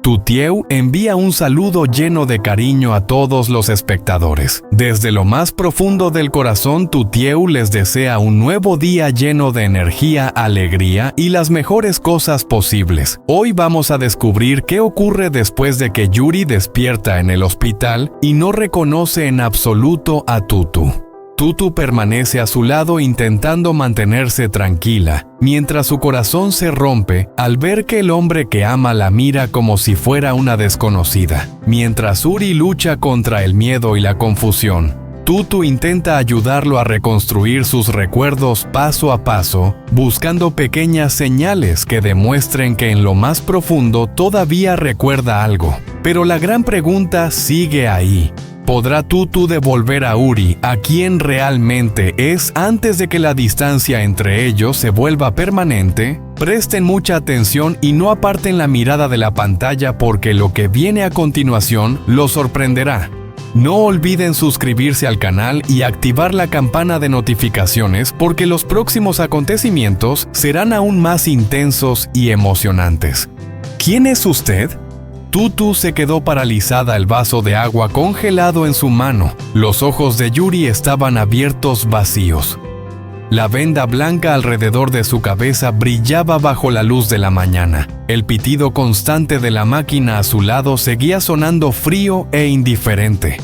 Tutieu envía un saludo lleno de cariño a todos los espectadores. Desde lo más profundo del corazón, Tutieu les desea un nuevo día lleno de energía, alegría y las mejores cosas posibles. Hoy vamos a descubrir qué ocurre después de que Yuri despierta en el hospital y no reconoce en absoluto a Tutu. Tutu permanece a su lado intentando mantenerse tranquila, mientras su corazón se rompe al ver que el hombre que ama la mira como si fuera una desconocida. Mientras Uri lucha contra el miedo y la confusión, Tutu intenta ayudarlo a reconstruir sus recuerdos paso a paso, buscando pequeñas señales que demuestren que en lo más profundo todavía recuerda algo. Pero la gran pregunta sigue ahí. ¿Podrá Tutu devolver a Uri a quien realmente es antes de que la distancia entre ellos se vuelva permanente? Presten mucha atención y no aparten la mirada de la pantalla porque lo que viene a continuación los sorprenderá. No olviden suscribirse al canal y activar la campana de notificaciones porque los próximos acontecimientos serán aún más intensos y emocionantes. ¿Quién es usted? Tutu se quedó paralizada, el vaso de agua congelado en su mano. Los ojos de Yuri estaban abiertos, vacíos. La venda blanca alrededor de su cabeza brillaba bajo la luz de la mañana. El pitido constante de la máquina a su lado seguía sonando frío e indiferente.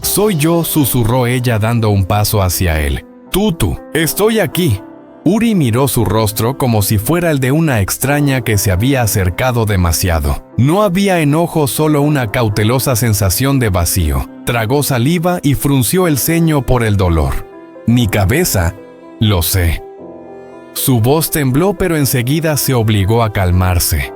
«Soy yo», susurró ella dando un paso hacia él. «Tutu, estoy aquí». Uri miró su rostro como si fuera el de una extraña que se había acercado demasiado. No había enojo, solo una cautelosa sensación de vacío. Tragó saliva y frunció el ceño por el dolor. «Mi cabeza, lo sé». Su voz tembló, pero enseguida se obligó a calmarse.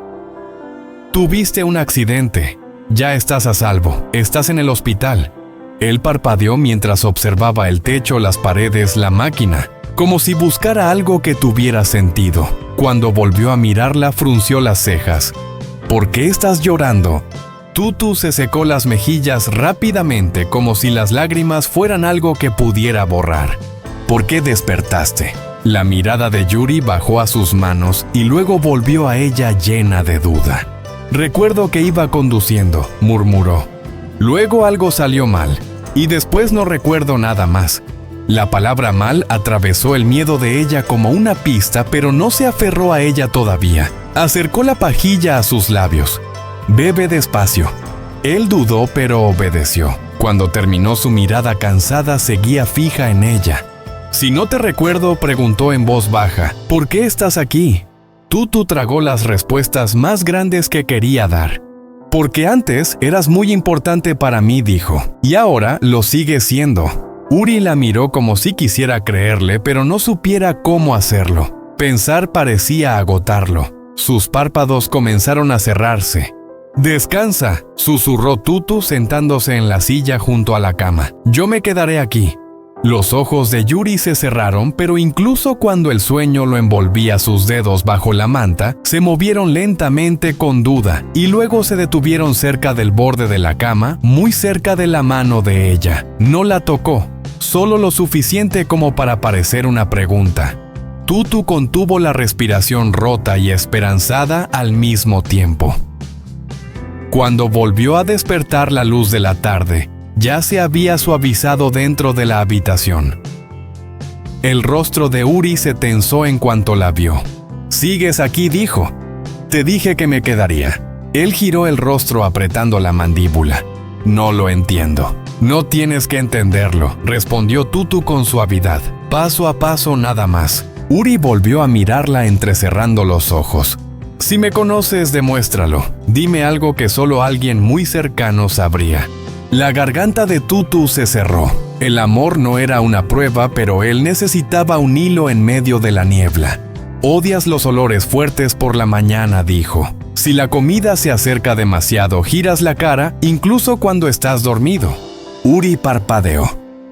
«Tuviste un accidente. Ya estás a salvo. Estás en el hospital». Él parpadeó mientras observaba el techo, las paredes, la máquina, como si buscara algo que tuviera sentido. Cuando volvió a mirarla, frunció las cejas. «¿Por qué estás llorando?» Tutu se secó las mejillas rápidamente, como si las lágrimas fueran algo que pudiera borrar. «¿Por qué despertaste?» La mirada de Yuri bajó a sus manos y luego volvió a ella llena de duda. «Recuerdo que iba conduciendo», murmuró. «Luego algo salió mal, y después no recuerdo nada más». La palabra mal atravesó el miedo de ella como una pista, pero no se aferró a ella todavía. Acercó la pajilla a sus labios. «Bebe despacio». Él dudó, pero obedeció. Cuando terminó, su mirada cansada seguía fija en ella. «Si no te recuerdo», preguntó en voz baja, «¿por qué estás aquí?» Tutu tragó las respuestas más grandes que quería dar. «Porque antes eras muy importante para mí», dijo, «y ahora lo sigues siendo». Uri la miró como si quisiera creerle, pero no supiera cómo hacerlo. Pensar parecía agotarlo. Sus párpados comenzaron a cerrarse. «Descansa», susurró Tutu sentándose en la silla junto a la cama. «Yo me quedaré aquí». Los ojos de Yuri se cerraron, pero incluso cuando el sueño lo envolvía, sus dedos bajo la manta se movieron lentamente con duda y luego se detuvieron cerca del borde de la cama, muy cerca de la mano de ella. No la tocó, solo lo suficiente como para parecer una pregunta. Tutu contuvo la respiración rota y esperanzada al mismo tiempo. Cuando volvió a despertar, la luz de la tarde ya se había suavizado dentro de la habitación. El rostro de Uri se tensó en cuanto la vio. «¿Sigues aquí?», dijo. «Te dije que me quedaría». Él giró el rostro apretando la mandíbula. «No lo entiendo». «No tienes que entenderlo», respondió Tutu con suavidad. «Paso a paso, nada más». Uri volvió a mirarla entrecerrando los ojos. «Si me conoces, demuéstralo. Dime algo que solo alguien muy cercano sabría». La garganta de Tutu se cerró. El amor no era una prueba, pero él necesitaba un hilo en medio de la niebla. «Odias los olores fuertes por la mañana», dijo. «Si la comida se acerca demasiado, giras la cara, incluso cuando estás dormido». Uri parpadeó.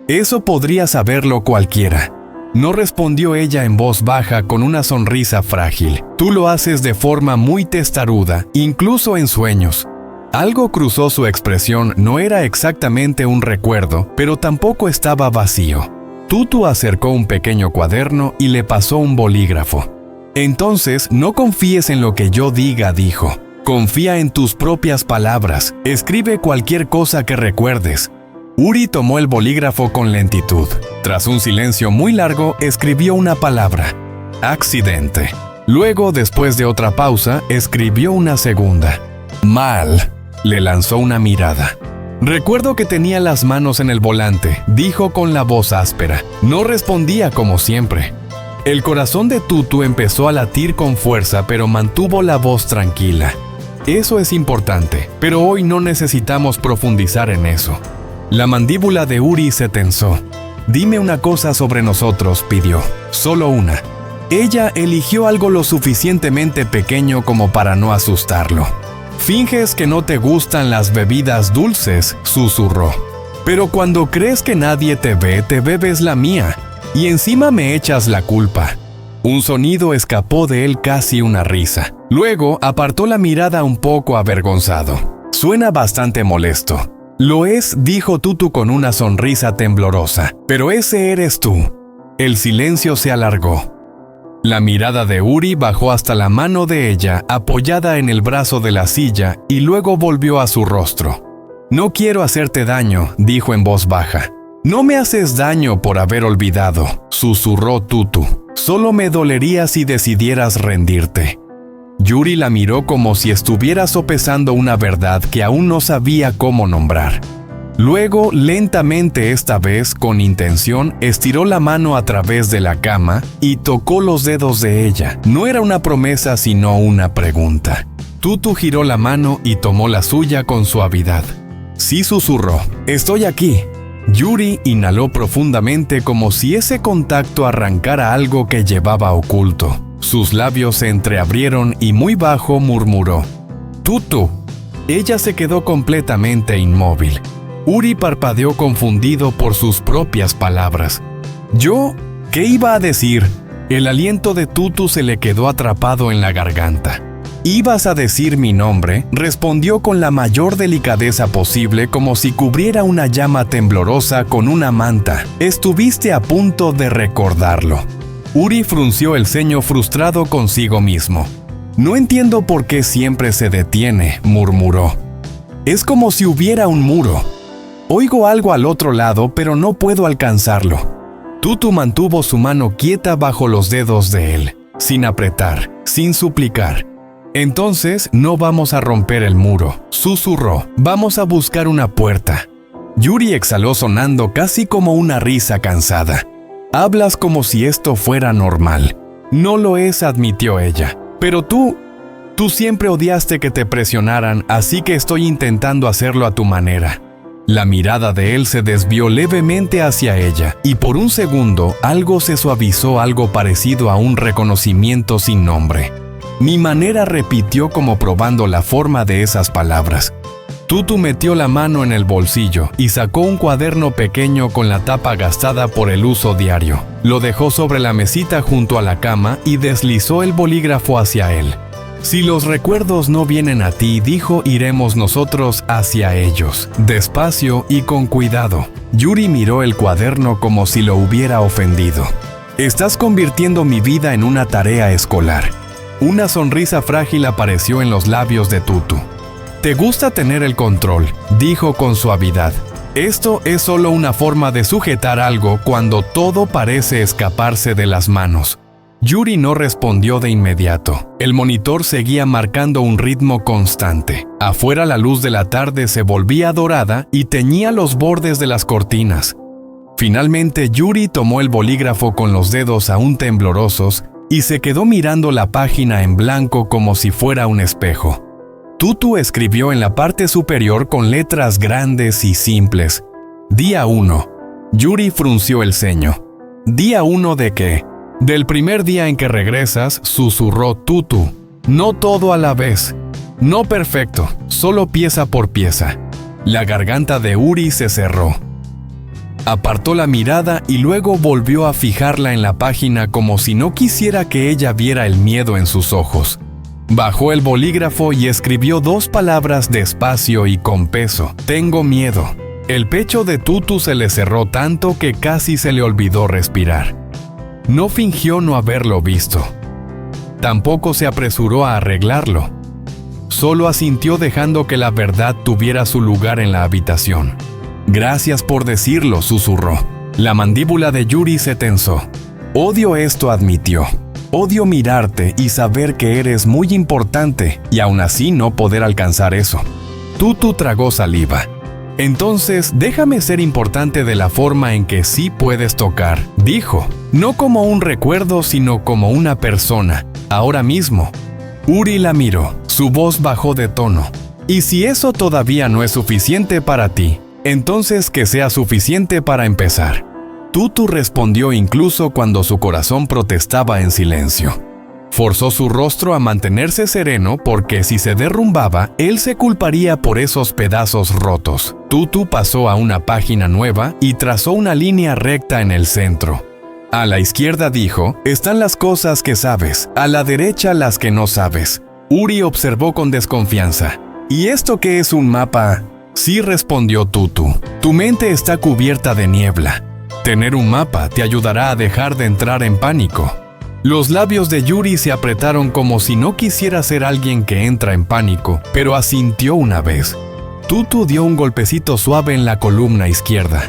«Eso podría saberlo cualquiera». No respondió ella en voz baja con una sonrisa frágil. «Tú lo haces de forma muy testaruda, incluso en sueños». Algo cruzó su expresión, no era exactamente un recuerdo, pero tampoco estaba vacío. Tutu acercó un pequeño cuaderno y le pasó un bolígrafo. «Entonces, no confíes en lo que yo diga», dijo. Confía en tus propias palabras. Escribe cualquier cosa que recuerdes. Uri tomó el bolígrafo con lentitud. Tras un silencio muy largo, escribió una palabra: accidente. Luego, después de otra pausa, escribió una segunda: mal. Le lanzó una mirada. Recuerdo que tenía las manos en el volante, dijo con la voz áspera. No respondía como siempre. El corazón de Tutu empezó a latir con fuerza, pero mantuvo la voz tranquila. Eso es importante, pero hoy no necesitamos profundizar en eso. La mandíbula de Uri se tensó. Dime una cosa sobre nosotros, pidió. Solo una. Ella eligió algo lo suficientemente pequeño como para no asustarlo. Finges que no te gustan las bebidas dulces, susurró. Pero cuando crees que nadie te ve, te bebes la mía. Y encima me echas la culpa. Un sonido escapó de él, casi una risa. Luego apartó la mirada un poco avergonzado. Suena bastante molesto. Lo es, dijo Tutu con una sonrisa temblorosa. Pero ese eres tú. El silencio se alargó. La mirada de Uri bajó hasta la mano de ella, apoyada en el brazo de la silla, y luego volvió a su rostro. No quiero hacerte daño, dijo en voz baja. No me haces daño por haber olvidado, susurró Tutu. Solo me dolería si decidieras rendirte. Yuri la miró como si estuviera sopesando una verdad que aún no sabía cómo nombrar. Luego, lentamente, esta vez con intención, estiró la mano a través de la cama y tocó los dedos de ella. No era una promesa, sino una pregunta. Tutu giró la mano y tomó la suya con suavidad. Sí, susurró. Estoy aquí. Yuri inhaló profundamente como si ese contacto arrancara algo que llevaba oculto. Sus labios se entreabrieron y muy bajo murmuró: Tutu. Ella se quedó completamente inmóvil. Uri parpadeó confundido por sus propias palabras. ¿Yo? ¿Qué iba a decir? El aliento de Tutu se le quedó atrapado en la garganta. ¿Ibas a decir mi nombre?, respondió con la mayor delicadeza posible, como si cubriera una llama temblorosa con una manta. Estuviste a punto de recordarlo. Uri frunció el ceño frustrado consigo mismo. No entiendo por qué siempre se detiene, murmuró. Es como si hubiera un muro. Oigo algo al otro lado, pero no puedo alcanzarlo. Tutu mantuvo su mano quieta bajo los dedos de él, sin apretar, sin suplicar. Entonces, no vamos a romper el muro, susurró. Vamos a buscar una puerta. Yuri exhaló sonando casi como una risa cansada. Hablas como si esto fuera normal. No lo es, admitió ella. Pero tú siempre odiaste que te presionaran, así que estoy intentando hacerlo a tu manera. La mirada de él se desvió levemente hacia ella, y por un segundo algo se suavizó, algo parecido a un reconocimiento sin nombre. Mi manera, repitió como probando la forma de esas palabras. Tutu metió la mano en el bolsillo y sacó un cuaderno pequeño con la tapa gastada por el uso diario. Lo dejó sobre la mesita junto a la cama y deslizó el bolígrafo hacia él. Si los recuerdos no vienen a ti, dijo, iremos nosotros hacia ellos, despacio y con cuidado. Yuri miró el cuaderno como si lo hubiera ofendido. Estás convirtiendo mi vida en una tarea escolar. Una sonrisa frágil apareció en los labios de Tutu. Te gusta tener el control, dijo con suavidad. Esto es solo una forma de sujetar algo cuando todo parece escaparse de las manos. Yuri no respondió de inmediato. El monitor seguía marcando un ritmo constante. Afuera la luz de la tarde se volvía dorada y teñía los bordes de las cortinas. Finalmente Yuri tomó el bolígrafo con los dedos aún temblorosos y se quedó mirando la página en blanco como si fuera un espejo. Tutu escribió en la parte superior con letras grandes y simples: Día 1. Yuri frunció el ceño. ¿Día 1 de qué? Del primer día en que regresas, susurró Tutu. No todo a la vez. No perfecto, solo pieza por pieza. La garganta de Uri se cerró. Apartó la mirada y luego volvió a fijarla en la página como si no quisiera que ella viera el miedo en sus ojos. Bajó el bolígrafo y escribió 2 palabras despacio y con peso: tengo miedo. El pecho de Tutu se le cerró tanto que casi se le olvidó respirar. No fingió no haberlo visto. Tampoco se apresuró a arreglarlo. solo asintió dejando que la verdad tuviera su lugar en la habitación. «Gracias por decirlo», susurró. La mandíbula de Yuri se tensó. «Odio esto», admitió. «Odio mirarte y saber que eres muy importante y aún así no poder alcanzar eso». Tutu tragó saliva. «Entonces, déjame ser importante de la forma en que sí puedes tocar», dijo. «No como un recuerdo, sino como una persona, ahora mismo». Uri la miró. Su voz bajó de tono. «Y si eso todavía no es suficiente para ti, entonces que sea suficiente para empezar». Tutu respondió incluso cuando su corazón protestaba en silencio. Forzó su rostro a mantenerse sereno porque si se derrumbaba, él se culparía por esos pedazos rotos. Tutu pasó a una página nueva y trazó una línea recta en el centro. A la izquierda, dijo, están las cosas que sabes, a la derecha las que no sabes. Uri observó con desconfianza. ¿Y esto qué es un mapa? Sí, respondió Tutu. Tu mente está cubierta de niebla. Tener un mapa te ayudará a dejar de entrar en pánico. Los labios de Yuri se apretaron como si no quisiera ser alguien que entra en pánico, pero asintió una vez. Tutu dio un golpecito suave en la columna izquierda.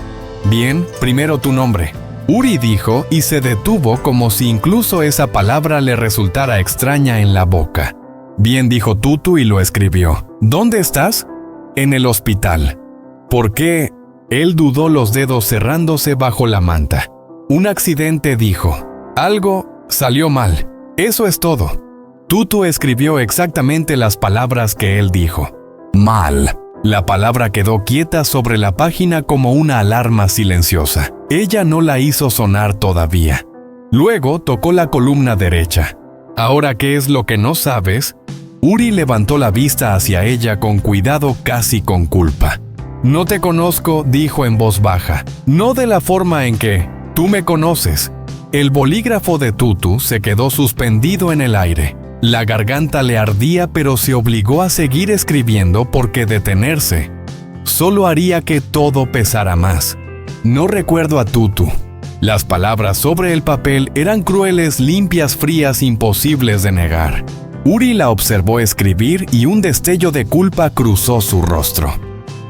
Bien, primero tu nombre. Uri dijo y se detuvo como si incluso esa palabra le resultara extraña en la boca. Bien, dijo Tutu y lo escribió. ¿Dónde estás? En el hospital. ¿Por qué? Él dudó, los dedos cerrándose bajo la manta. Un accidente, dijo. Algo salió mal. Eso es todo. Tutu escribió exactamente las palabras que él dijo. Mal. La palabra quedó quieta sobre la página como una alarma silenciosa. Ella no la hizo sonar todavía. Luego tocó la columna derecha. ¿Ahora qué es lo que no sabes? Uri levantó la vista hacia ella con cuidado, casi con culpa. No te conozco, dijo en voz baja. No de la forma en que tú me conoces. El bolígrafo de Tutu se quedó suspendido en el aire. La garganta le ardía, pero se obligó a seguir escribiendo porque detenerse solo haría que todo pesara más. No recuerdo a Tutu. Las palabras sobre el papel eran crueles, limpias, frías, imposibles de negar. Uri la observó escribir y un destello de culpa cruzó su rostro.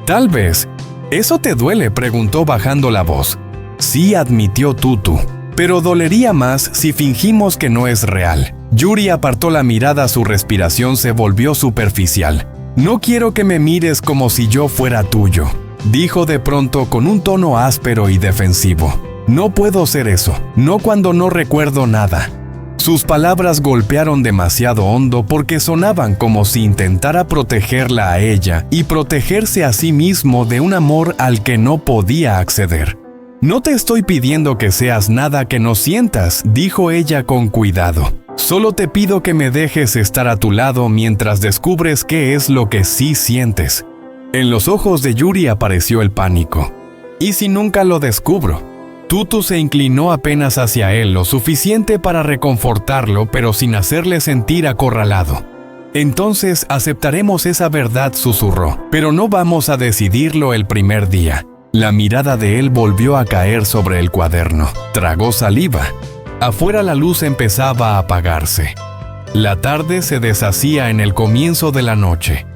Tal vez. ¿Eso te duele?, preguntó bajando la voz. Sí, admitió Tutu. Pero dolería más si fingimos que no es real. Yuri apartó la mirada, su respiración se volvió superficial. No quiero que me mires como si yo fuera tuyo, dijo de pronto con un tono áspero y defensivo. No puedo ser eso, no cuando no recuerdo nada. Sus palabras golpearon demasiado hondo porque sonaban como si intentara protegerla a ella y protegerse a sí mismo de un amor al que no podía acceder. No te estoy pidiendo que seas nada que no sientas, dijo ella con cuidado. Solo te pido que me dejes estar a tu lado mientras descubres qué es lo que sí sientes. En los ojos de Yuri apareció el pánico. ¿Y si nunca lo descubro? Tutu se inclinó apenas hacia él lo suficiente para reconfortarlo, pero sin hacerle sentir acorralado. Entonces aceptaremos esa verdad, susurró, pero no vamos a decidirlo el primer día. La mirada de él volvió a caer sobre el cuaderno. Tragó saliva. Afuera la luz empezaba a apagarse. La tarde se deshacía en el comienzo de la noche.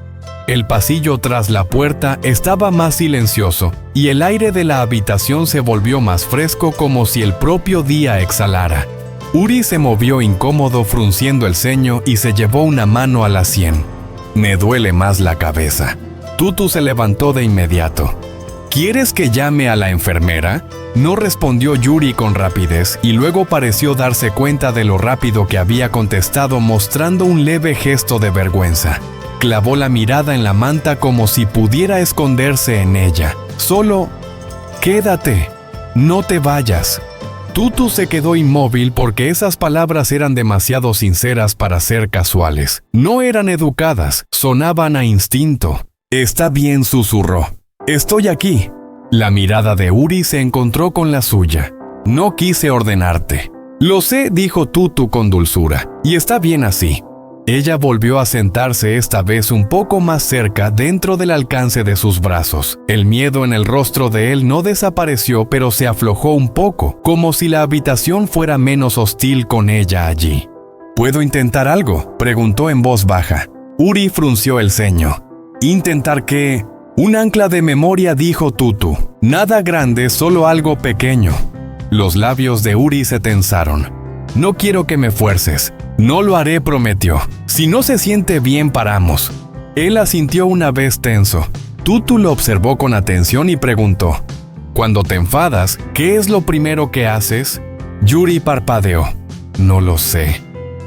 El pasillo tras la puerta estaba más silencioso y el aire de la habitación se volvió más fresco, como si el propio día exhalara. Uri se movió incómodo, frunciendo el ceño, y se llevó una mano a la sien. Me duele más la cabeza. Tutu se levantó de inmediato. ¿Quieres que llame a la enfermera? No respondió Yuri con rapidez y luego pareció darse cuenta de lo rápido que había contestado, mostrando un leve gesto de vergüenza. Clavó la mirada en la manta como si pudiera esconderse en ella. Solo, quédate, no te vayas. Tutu se quedó inmóvil porque esas palabras eran demasiado sinceras para ser casuales. No eran educadas, sonaban a instinto. Está bien, susurró. Estoy aquí. La mirada de Uri se encontró con la suya. No quise ordenarte. Lo sé, dijo Tutu con dulzura, y está bien así. Ella volvió a sentarse, esta vez un poco más cerca, dentro del alcance de sus brazos. El miedo en el rostro de él no desapareció, pero se aflojó un poco, como si la habitación fuera menos hostil con ella allí. ¿Puedo intentar algo?, preguntó en voz baja. Uri frunció el ceño. ¿Intentar qué? Un ancla de memoria, dijo Tutu. Nada grande, solo algo pequeño. Los labios de Uri se tensaron. No quiero que me fuerces. No lo haré, prometió. Si no se siente bien, paramos. Él asintió una vez tenso. Tutu lo observó con atención y preguntó: «Cuando te enfadas, ¿qué es lo primero que haces?» Yuri parpadeó. «No lo sé».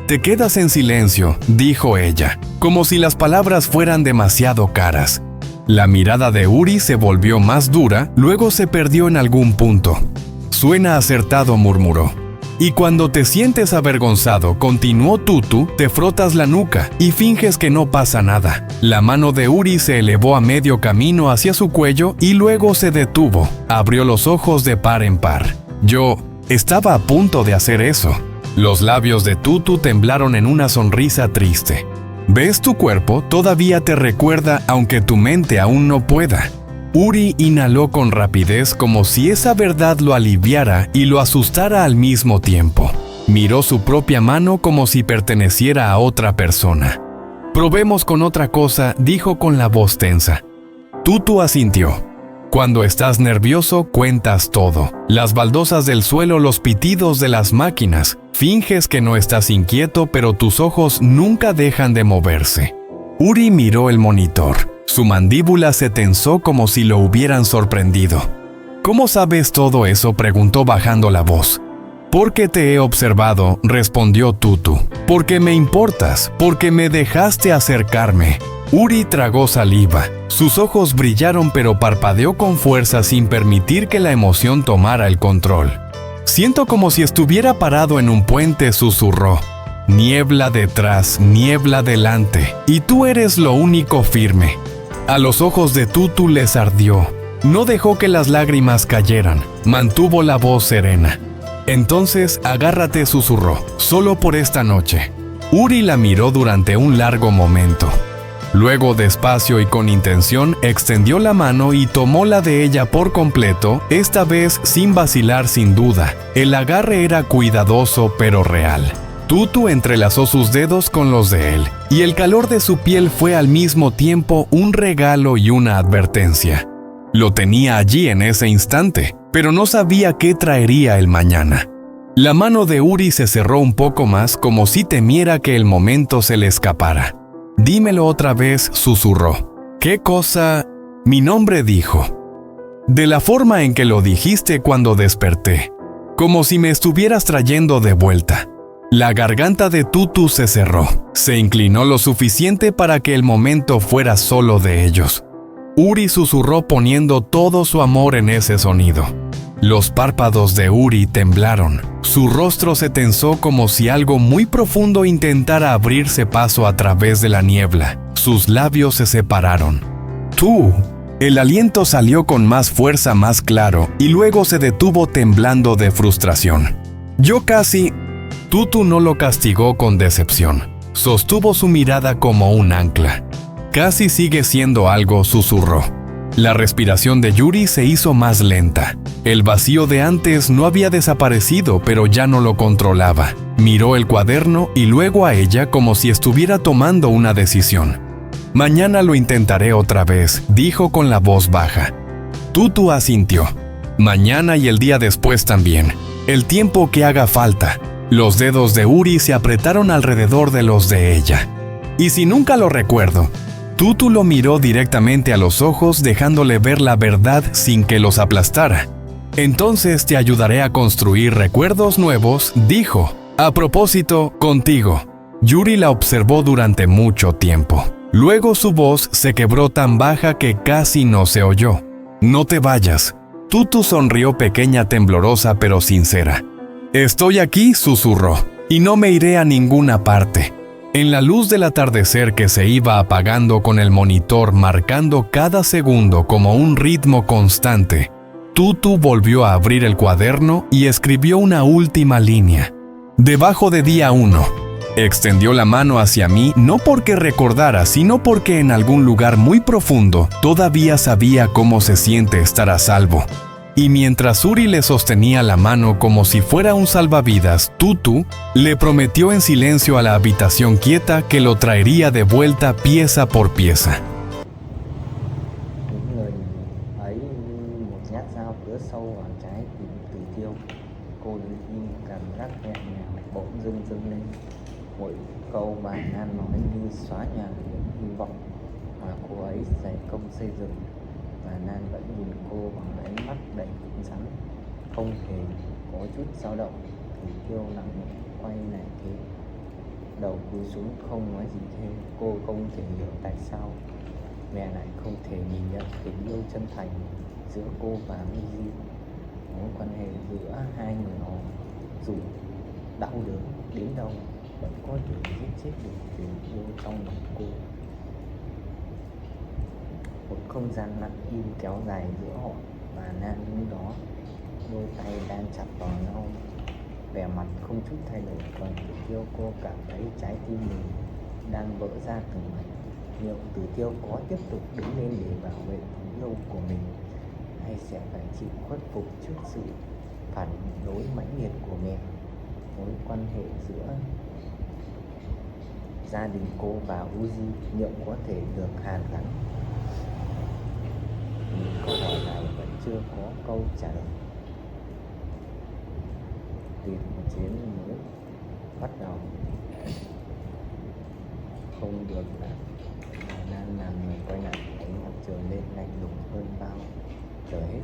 «Te quedas en silencio», dijo ella, como si las palabras fueran demasiado caras. La mirada de Uri se volvió más dura, luego se perdió en algún punto. «Suena acertado», murmuró. «Y cuando te sientes avergonzado», continuó Tutu, «te frotas la nuca y finges que no pasa nada». La mano de Uri se elevó a medio camino hacia su cuello y luego se detuvo. Abrió los ojos de par en par. «Yo estaba a punto de hacer eso». Los labios de Tutu temblaron en una sonrisa triste. «¿Ves? Tu cuerpo todavía te recuerda aunque tu mente aún no pueda». Uri inhaló con rapidez como si esa verdad lo aliviara y lo asustara al mismo tiempo. Miró su propia mano como si perteneciera a otra persona. «Probemos con otra cosa», dijo con la voz tensa. Tutu asintió. «Cuando estás nervioso, cuentas todo. Las baldosas del suelo, los pitidos de las máquinas. Finges que no estás inquieto, pero tus ojos nunca dejan de moverse». Uri miró el monitor. Su mandíbula se tensó como si lo hubieran sorprendido. «¿Cómo sabes todo eso?», preguntó bajando la voz. «Porque te he observado», respondió Tutu. «Porque me importas, porque me dejaste acercarme». Uri tragó saliva. Sus ojos brillaron, pero parpadeó con fuerza sin permitir que la emoción tomara el control. «Siento como si estuviera parado en un puente», susurró. «Niebla detrás, niebla delante, y tú eres lo único firme». A los ojos de Tutu les ardió. No dejó que las lágrimas cayeran. Mantuvo la voz serena. «Entonces, agárrate», susurró. «Solo por esta noche». Uri la miró durante un largo momento. Luego, despacio y con intención, extendió la mano y tomó la de ella por completo, esta vez sin vacilar sin duda. El agarre era cuidadoso pero real. Tutu entrelazó sus dedos con los de él, y el calor de su piel fue al mismo tiempo un regalo y una advertencia. Lo tenía allí en ese instante, pero no sabía qué traería el mañana. La mano de Uri se cerró un poco más, como si temiera que el momento se le escapara. «Dímelo otra vez», susurró. «¿Qué cosa?» «Mi nombre», dijo. «De la forma en que lo dijiste cuando desperté, como si me estuvieras trayendo de vuelta». La garganta de Tutu se cerró. Se inclinó lo suficiente para que el momento fuera solo de ellos. Uri susurró poniendo todo su amor en ese sonido. Los párpados de Uri temblaron. Su rostro se tensó como si algo muy profundo intentara abrirse paso a través de la niebla. Sus labios se separaron. «Tú». El aliento salió con más fuerza, más claro, y luego se detuvo temblando de frustración. «Yo casi...» Tutu no lo castigó con decepción. Sostuvo su mirada como un ancla. «Casi sigue siendo algo», susurró. La respiración de Yuri se hizo más lenta. El vacío de antes no había desaparecido, pero ya no lo controlaba. Miró el cuaderno y luego a ella como si estuviera tomando una decisión. «Mañana lo intentaré otra vez», dijo con la voz baja. Tutu asintió. «Mañana y el día después también. El tiempo que haga falta». Los dedos de Uri se apretaron alrededor de los de ella. «¿Y si nunca lo recuerdo?» Tutu lo miró directamente a los ojos, dejándole ver la verdad sin que los aplastara. «Entonces te ayudaré a construir recuerdos nuevos», dijo. «A propósito, contigo». Yuri la observó durante mucho tiempo. Luego su voz se quebró tan baja que casi no se oyó. «No te vayas». Tutu sonrió, pequeña, temblorosa pero sincera. «Estoy aquí», susurró, «y no me iré a ninguna parte». En la luz del atardecer que se iba apagando con el monitor marcando cada segundo como un ritmo constante, Tutu volvió a abrir el cuaderno y escribió una última línea. «Debajo de día 1. Extendió la mano hacia mí no porque recordara, sino porque en algún lugar muy profundo todavía sabía cómo se siente estar a salvo. Y mientras Suri le sostenía la mano como si fuera un salvavidas, Tutu le prometió en silencio a la habitación quieta que lo traería de vuelta pieza por pieza. Những lời ấy như một nhát dao cứa sâu vào trái tim Từ Tiêu. Cô đứng im, cảm giác nhẹ nhàng bỗng dưng dâng lên. Mỗi câu bài Nan nói như xóa nhòa những hy vọng mà cô ấy dày công xây dựng. Và Nan vẫn nhìn cô bằng ánh mắt đầy cứng rắn, không hề có chút dao động. Từ Tiêu lặng lẽ quay lại thế, đầu cúi xuống không nói gì thêm. Cô không thể hiểu tại sao mẹ lại không thể nhìn nhận tình yêu chân thành giữa cô và Miji. Mối quan hệ giữa hai người họ dù đau đớn đến đâu vẫn có thể giết chết được tình yêu trong lòng cô. Một không gian lặng im kéo dài giữa họ và Nan lúc đó, đôi tay đang chặt vào nhau, vẻ mặt không chút thay đổi. Còn Tử Tiêu, cô cảm thấy trái tim mình đang vỡ ra từng mảnh. Liệu Tử Tiêu có tiếp tục đứng lên để bảo vệ tình yêu của mình, hay sẽ phải chịu khuất phục trước sự phản đối mãnh liệt của mẹ? Mối quan hệ giữa gia đình cô và Uzi liệu có thể được hàn gắn? Những câu hỏi này vẫn chưa có câu trả lời. Tìm một chuyến mới bắt đầu không được làm. Nan làm người quay lại, ánh mặt trời lên lạnh lùng hơn bao giờ hết.